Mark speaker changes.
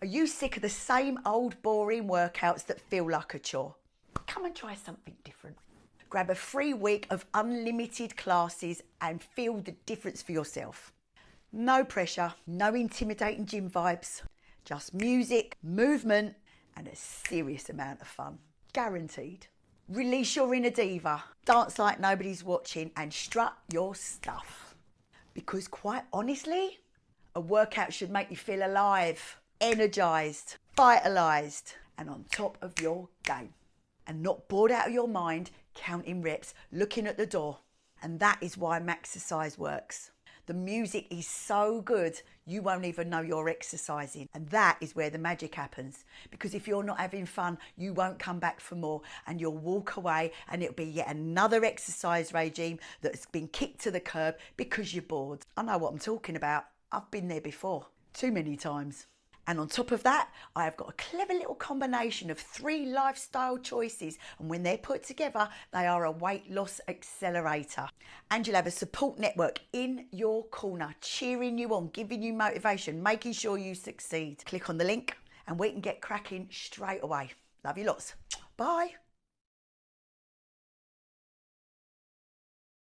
Speaker 1: Are you sick of the same old boring workouts that feel like a chore? Come and try something different. Grab a free week of unlimited classes and feel the difference for yourself. No pressure, no intimidating gym vibes, just music, movement, and a serious amount of fun. Guaranteed. Release your inner diva, dance like nobody's watching, and strut your stuff. Because quite honestly, a workout should make you feel alive, energised, vitalised, and on top of your game. And not bored out of your mind, counting reps, looking at the door. And that is why Maxicise works. The music is so good, you won't even know you're exercising. And that is where the magic happens. Because if you're not having fun, you won't come back for more and you'll walk away and it'll be yet another exercise regime that's been kicked to the curb because you're bored. I know what I'm talking about. I've been there before, too many times. And on top of that, I have got a clever little combination of 3 lifestyle choices. And when they're put together, they are a weight loss accelerator. And you'll have a support network in your corner, cheering you on, giving you motivation, making sure you succeed. Click on the link and we can get cracking straight away. Love you lots. Bye.